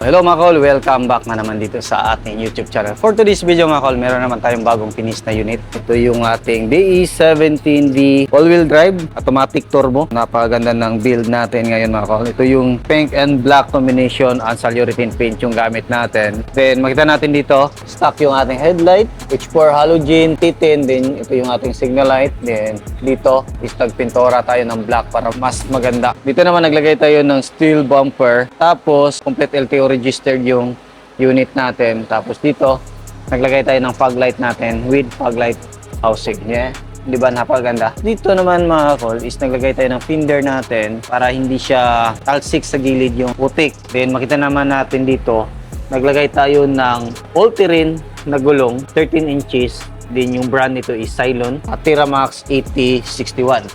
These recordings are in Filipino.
Hello mga kol, welcome back na naman dito sa ating YouTube channel. For today's video mga kol, meron naman tayong bagong finish na unit. Ito yung ating BE17V all-wheel drive, automatic turbo. Napakaganda ng build natin ngayon mga kol. Ito yung pink and black combination anti-urethane paint yung gamit natin. Then makita natin dito, stock yung ating headlight, H4 halogen, T10, then ito yung ating signal light. Then dito is nagpintora tayo ng black para mas maganda. Dito naman naglagay tayo ng steel bumper, tapos complete LTO registered yung unit natin. Tapos dito, naglagay tayo ng fog light natin with fog light housing. Yeah. Di ba napakaganda? Dito naman mga kol is naglagay tayo ng fender natin para hindi siya talsik sa gilid yung putik. Then makita naman natin dito, naglagay tayo ng all-terrain na gulong, 13 inches. Then yung brand nito is Cylon, Tiramax 8061.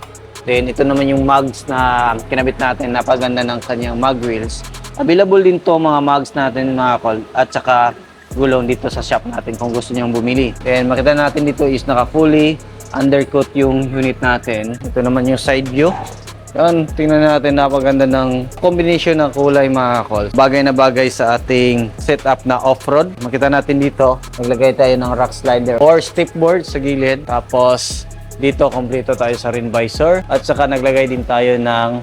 Then ito naman yung mugs na kinabit natin, napaganda ng kanyang mag wheels. Available din to mga mugs natin mga kol at saka gulong dito sa shop natin kung gusto nyo bumili. And makita natin dito is naka fully undercoat yung unit natin. Ito naman yung side view. Yan, tingnan natin, napaganda ng combination ng kulay mga kol. Bagay na bagay sa ating setup na off-road. Makita natin dito, naglagay tayo ng rock slider or stepboard sa gilid. Tapos dito kompleto tayo sa rim visor at saka naglagay din tayo ng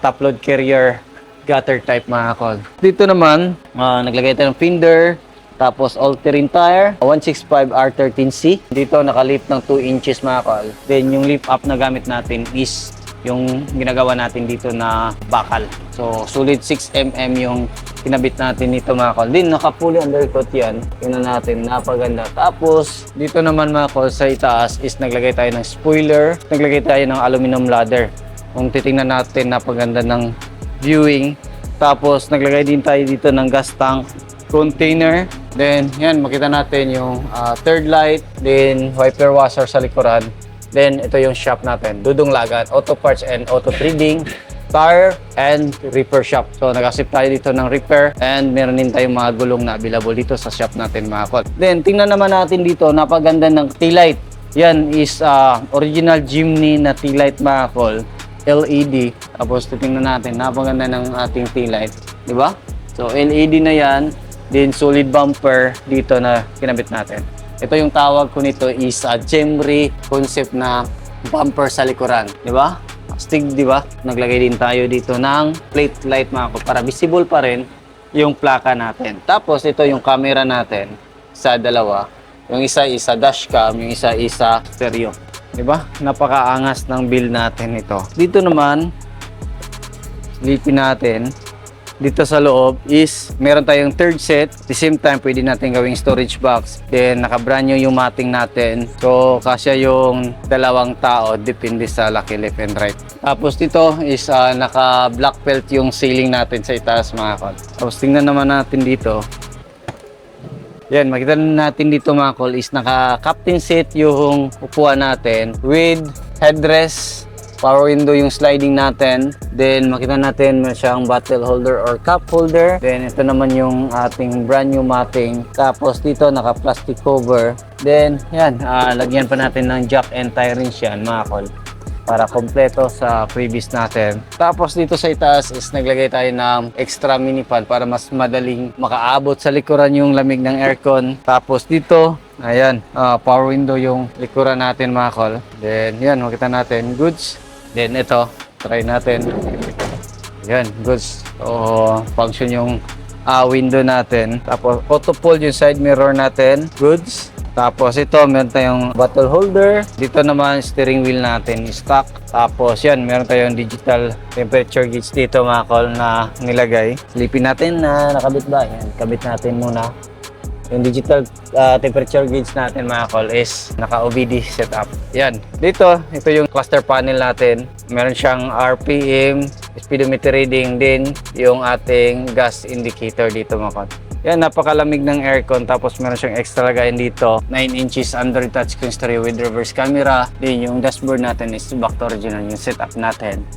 top load carrier gutter type mga kol. Dito naman, naglagay tayo ng fender, tapos all-terrain tire, 165 R13C. Dito nakalip ng 2 inches mga kol. Then yung lift up na gamit natin is yung ginagawa natin dito na bakal. So solid 6mm yung kinabit natin nito mga kol. Din naka-fully undercoat yan. Tingnan natin, napaganda. Tapos dito naman mga kol sa itaas is naglagay tayo ng spoiler, naglagay tayo ng aluminum ladder. Kung titingnan natin, napaganda ng viewing. Tapos naglagay din tayo dito ng gas tank container. Then yan, makita natin yung third light, then wiper washer sa likuran. Then ito yung shop natin, Dudong Lagat Auto Parts and Auto Trading, tire and repair shop. So nag-accept tayo dito ng repair and meron din tayong mga gulong na available dito sa shop natin mga kol. Then tingnan naman natin dito, napaganda ng taillight. Yan is original Jimny na taillight mga kol, LED. Tapos titingnan natin, napaganda ng ating taillight, di ba? So LED na yan, then solid bumper dito na kinabit natin. Ito yung tawag ko nito is Gemry concept na bumper sa likuran, di ba? Astig, di ba? Naglagay din tayo dito ng plate light mga ko para visible pa rin yung plaka natin. Tapos ito yung camera natin sa dalawa. Yung isa is dashcam, yung isa is stereo. Diba? Napakaangas ng build natin ito. Dito naman, lipin natin. Dito sa loob is meron tayong third set. At the same time, pwede natin gawing storage box. Then, naka-brand new yung matting natin. So, kasya yung dalawang tao. Depende sa laki left and right. Tapos dito is naka-black belt yung ceiling natin sa itaas mga kol. Tapos tingnan naman natin dito. Yan, makita natin dito mga kol is naka-captain seat yung upuan natin with headrest, power window yung sliding natin. Then makita natin may siyang bottle holder or cup holder. Then ito naman yung ating brand new matting. Tapos dito naka-plastic cover. Then yan, lagyan pa natin ng jack and tie rings yan mga kol, para kompleto sa previous natin. Tapos dito sa itaas is naglagay tayo ng extra mini fan para mas madaling makaabot sa likuran yung lamig ng aircon. Tapos dito, ayan, power window yung likuran natin mga kol. Then yan, makita natin, goods. Then ito, try natin. Yan, goods. So, function yung window natin. Tapos auto fold yung side mirror natin, goods. Tapos ito, meron tayong bottle holder. Dito naman, steering wheel natin stock. Tapos yan, meron tayong digital temperature gauge dito mga kol na nilagay. Silipin natin na nakabit ba. Yan, kabit natin muna. Yung digital temperature gauge natin mga kol is naka-OBD setup. Yan. Dito, ito yung cluster panel natin. Meron siyang RPM, speedometer reading din, yung ating gas indicator dito mga kol. Yan, napakalamig ng aircon. Tapos meron siyang extra lagayan dito, 9 inches Android touchscreen stereo with reverse camera. Din yung dashboard natin is back to original yung setup natin.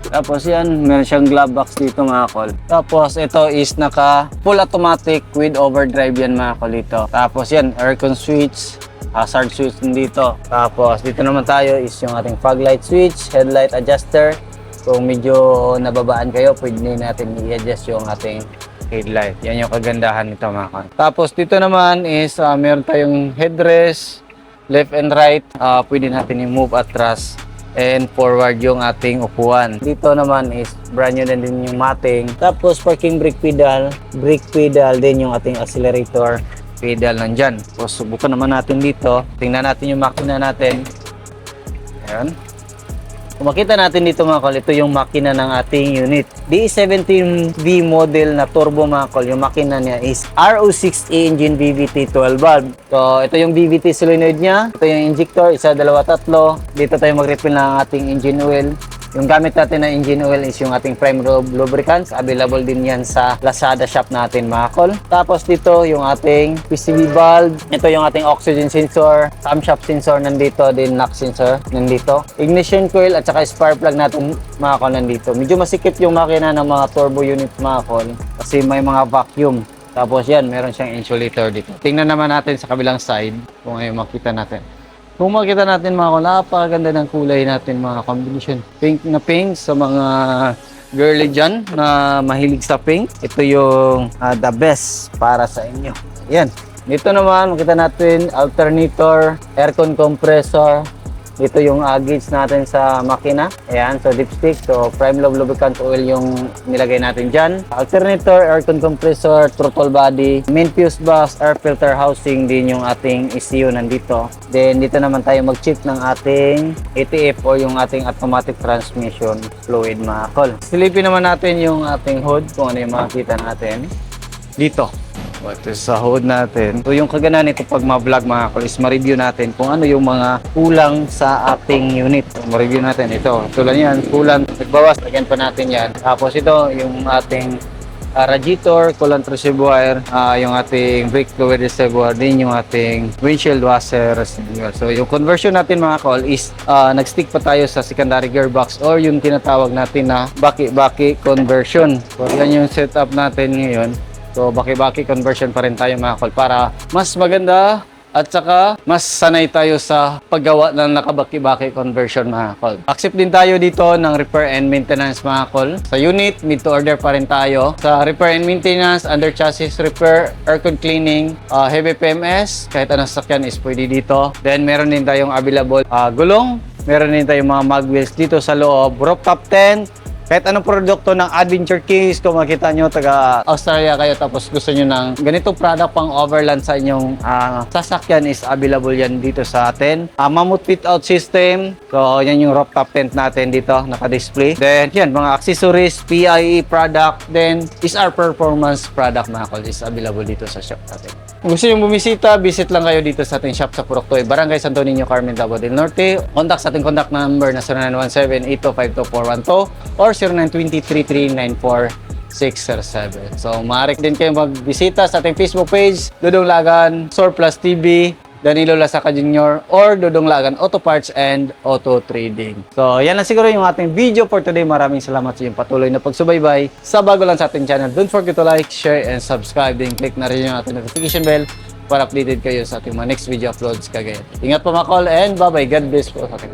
Tapos yan, meron siyang glove box dito mga kol. Tapos ito is naka full automatic with overdrive yan mga kol dito. Tapos yan, aircon switch, hazard switch din dito. Tapos dito naman tayo is yung ating fog light switch, headlight adjuster. Kung medyo nababaan kayo, pwede natin i-adjust yung ating headlight. Yan yung kagandahan nito mga kol. Tapos dito naman is meron tayong headrest, left and right. Pwede natin i-move atras and forward yung ating upuan. Dito naman is brand new na din yung mating. Tapos parking brake pedal, din yung ating accelerator pedal nandyan. So subukan naman natin dito. Tingnan natin yung makina natin. Ayan. Kung makita natin dito mga kol, ito yung makina ng ating unit. DE17V model na turbo mga kol. Yung makina niya is RO6A engine VVT 12 valve. So ito yung VVT solenoid niya. Ito yung injector, isa, dalawa, tatlo. Dito tayo mag-refill ng ating engine oil. Yung gamit natin na engine oil is yung ating prime lubricants. Available din yan sa Lazada shop natin mga kol. Tapos dito yung ating PCV valve. Ito yung ating oxygen sensor. Camshaft sensor nandito. Din knock sensor nandito. Ignition coil at saka spark plug natin mga kol nandito. Medyo masikip yung makina ng mga turbo unit mga kol. Kasi may mga vacuum. Tapos yan, meron siyang insulator dito. Tingnan naman natin sa kabilang side kung ay makita natin. Kung makita natin mga kol, napakaganda ng kulay natin mga combination. Pink na pink sa mga girly dyan na mahilig sa pink. Ito yung the best para sa inyo. Yan. Dito naman makita natin alternator, aircon compressor. Dito yung gauge natin sa makina. Ayan, so dipstick. So prime lubricant oil yung nilagay natin dyan. Alternator, aircon compressor, throttle body, main fuse box, air filter housing din yung ating ECU nandito. Then dito naman tayo mag-check ng ating ATF o yung ating automatic transmission fluid mga kol. Silipin naman natin yung ating hood kung ano yung makikita natin dito. Ito sa hood natin. So yung kaganahan nito pag ma-vlog mga kol is ma-review natin kung ano yung mga kulang sa ating unit. So, ma-review natin ito. Tulad yan, kulang, nagbawas, lagyan pa natin yan. Tapos ito yung ating radiator, coolant reservoir, yung ating brake fluid reservoir, din yung ating windshield washer reservoir. So yung conversion natin mga kol is nag-stick pa tayo sa secondary gearbox or yung tinatawag natin na baki-baki conversion. So yan yung setup natin ngayon. So, baki-baki conversion pa rin tayo mga kol para mas maganda at saka mas sanay tayo sa paggawa ng nakabaki-baki conversion mga kol. Accept din tayo dito ng repair and maintenance mga kol. Sa unit, mid to order pa rin tayo. Sa repair and maintenance, under chassis repair, aircon cleaning, heavy PMS, kahit anong sakyan is pwede dito. Then, meron din tayong available gulong. Meron din tayong mga mag wheels dito sa loob. Rooftop tent. Kahit anong produkto ng Adventure Kings, kung makita nyo, taga Australia kayo tapos gusto nyo ng ganitong product pang overland sa inyong sasakyan is available yan dito sa atin. Mammoth fit out system. So, yan yung rooftop tent natin dito, naka-display. Then, yan, mga accessories, PIE product. Then, is our performance product mga kol is available dito sa shop natin. Kung gusto nyo bumisita, visit lang kayo dito sa ating shop sa Purok Toy, Barangay Santo Niño, Carmen, Davao del Norte. Contact sa ating contact number na 0917-8252-412 or 0923-394-607. So, maaari din kayo magbisita sa ating Facebook page, Dudong Lagan, Surplus TV, Danilo Lasaca Jr. or Dudong Lagan Auto Parts and Auto Trading. So, yan lang siguro yung ating video for today. Maraming salamat sa inyong patuloy na pagsubaybay. Sa bago lang sa ating channel, don't forget to like, share, and subscribe. Then click na rin yung ating notification bell para updated kayo sa ating mga next video uploads kagaya. Ingat po mga kol and bye-bye. God bless po sa ating